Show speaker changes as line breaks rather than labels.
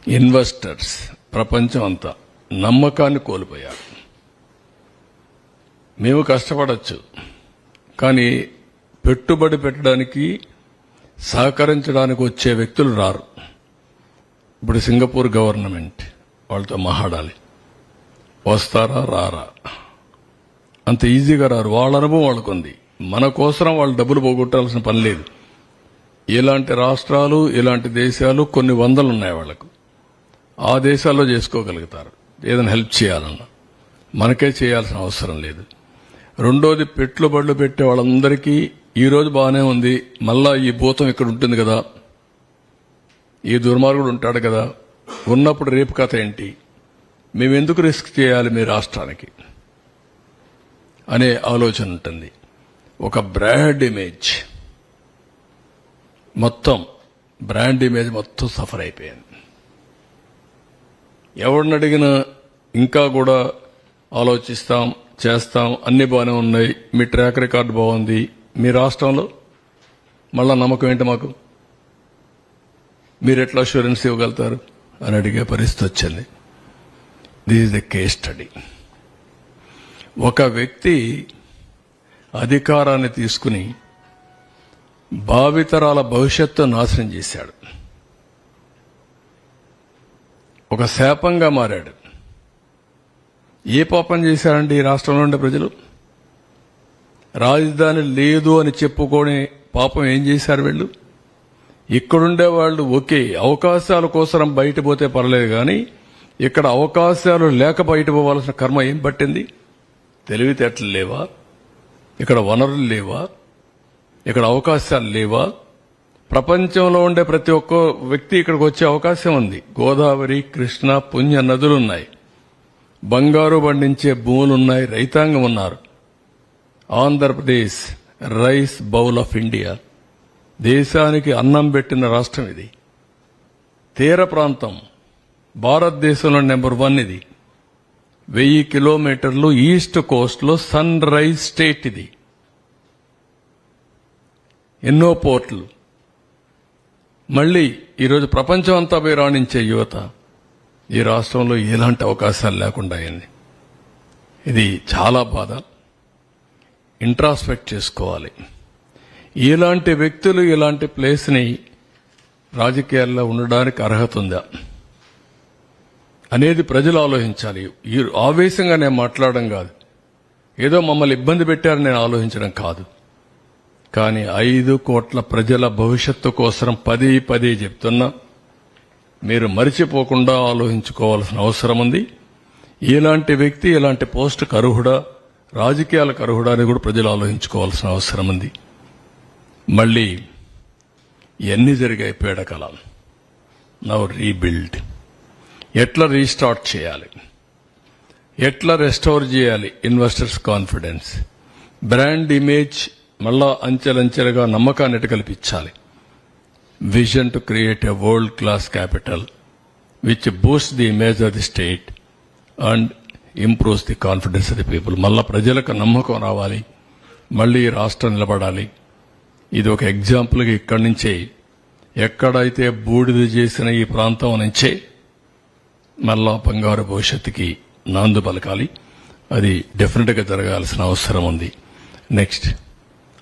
Investors ప్రపంచం అంతా నమ్మకాన్ని కోల్పోయారు. మేము కష్టపడచ్చు, కానీ పెట్టుబడి పెట్టడానికి సహకరించడానికి వచ్చే వ్యక్తులు రారు. ఇప్పుడు సింగపూర్ గవర్నమెంట్ వాళ్ళతో మాట్లాడాలి, వస్తారా రారా? అంత ఈజీగా రారు. వాళ్ళ అనుభవం వాళ్ళకుంది. మన కోసం వాళ్ళు డబ్బులు పోగొట్టాల్సిన పని లేదు. ఇలాంటి రాష్ట్రాలు, ఇలాంటి దేశాలు కొన్ని వందలు ఉన్నాయి వాళ్లకు. ఆ దేశాల్లో చేసుకోగలుగుతారు ఏదైనా హెల్ప్ చేయాలన్నా. మనకే చేయాల్సిన అవసరం లేదు. రెండోది, పెట్టుబడులు పెట్టే వాళ్ళందరికీ ఈ రోజు బాగానే ఉంది, మళ్ళా ఈ భూతం ఇక్కడ ఉంటుంది కదా, ఈ దుర్మార్గుడు ఉంటాడు కదా, ఉన్నప్పుడు రేపు కథ ఏంటి, మేమెందుకు రిస్క్ చేయాలి మీ రాష్ట్రానికి అనే ఆలోచన ఉంటుంది. ఒక బ్రాండ్ ఇమేజ్ మొత్తం సఫర్ అయిపోయింది. ఎవరిని అడిగినా ఇంకా కూడా ఆలోచిస్తాం, చేస్తాం, అన్ని బాగానే ఉన్నాయి, మీ ట్రాక్ రికార్డు బాగుంది, మీ రాష్ట్రంలో మళ్ళా నమ్మకం ఏంటి మాకు, మీరు ఎట్లా అష్యూరెన్స్ ఇవ్వగలుగుతారు అని అడిగే పరిస్థితి వచ్చింది. This is the case study. ఒక వ్యక్తి అధికారాన్ని తీసుకుని భావితరాల భవిష్యత్తు నాశనం చేశాడు. ఒక శాపంగా మారాడు. ఏ పాపం చేశారండి ఈ రాష్ట్రంలో ఉండే ప్రజలు? రాజధాని లేదు అని చెప్పుకొని పాపం ఏం చేశారు వీళ్ళు? ఇక్కడుండే వాళ్ళు ఒకే అవకాశాల కోసం బయట పోతే పర్లేదు, కానీ ఇక్కడ అవకాశాలు లేక బయట పోవాల్సిన కర్మ ఏం పట్టింది? తెలివితేటలు లేవా? ఇక్కడ వనరులు లేవా? ఇక్కడ అవకాశాలు లేవా? ప్రపంచంలో ఉండే ప్రతి ఒక్క వ్యక్తి ఇక్కడికి వచ్చే అవకాశం ఉంది. గోదావరి, కృష్ణ, పుణ్య నదులున్నాయి, బంగారు పండించే భూములున్నాయి, రైతాంగం ఉన్నారు. Andhra Pradesh rice bowl of India, దేశానికి అన్నం పెట్టిన రాష్ట్రం ఇది. తీర ప్రాంతం భారతదేశంలో నెంబర్ 1 ఇది. 1000 కిలోమీటర్లు ఈస్ట్ కోస్ట్ లో సన్ రైజ్ స్టేట్ ఇది. ఎన్నో పోర్టులు. మళ్లీ ఈరోజు ప్రపంచం అంతా పోయి రాణించే యువత ఈ రాష్ట్రంలో ఎలాంటి అవకాశాలు లేకుండా అయింది. ఇది చాలా బాధ. ఇంట్రాస్పెక్ట్ చేసుకోవాలి. ఇలాంటి వ్యక్తులు ఇలాంటి ప్లేస్ని రాజకీయాల్లో ఉండడానికి అర్హత ఉందా అనేది ప్రజలు ఆలోచించాలి. ఈ ఆవేశంగా నేను మాట్లాడడం కాదు, ఏదో మమ్మల్ని ఇబ్బంది పెట్టారని నేను ఆలోచించడం కాదు. కానీ 5 కోట్ల ప్రజల భవిష్యత్తు కోసం పదే చెప్తున్నా, మీరు మరిచిపోకుండా ఆలోచించుకోవాల్సిన అవసరం ఉంది. ఇలాంటి వ్యక్తి ఇలాంటి పోస్టుకు అర్హుడా, రాజకీయాలకు అర్హుడా అని కూడా ప్రజలు ఆలోచించుకోవాల్సిన అవసరం ఉంది. మళ్ళీ ఎన్ని జరిగాయి పీడకలాలు. Now rebuild. ఎట్లా రీస్టార్ట్ చేయాలి, ఎట్లా రెస్టోర్ చేయాలి ఇన్వెస్టర్స్ కాన్ఫిడెన్స్, బ్రాండ్ ఇమేజ్ మళ్ళా అంచెలంచెలుగా నమ్మకాన్ని ఎట్లా కల్పించాలి. Vision to create a world class capital which Boost the image of the state and improves the confidence of the people. మళ్ళా ప్రజలకు నమ్మకం రావాలి, మళ్ళీ రాష్ట్రం నిలబడాలి. ఇది ఒక ఎగ్జాంపుల్గా ఇక్కడి నుంచే, ఎక్కడైతే బూడిద చేసిన ఈ ప్రాంతం నుంచే మళ్ళా బంగారు భవిష్యత్తుకి నాంది పలకాలి. అది డెఫినెట్గా జరగాల్సిన అవసరం ఉంది. నెక్స్ట్.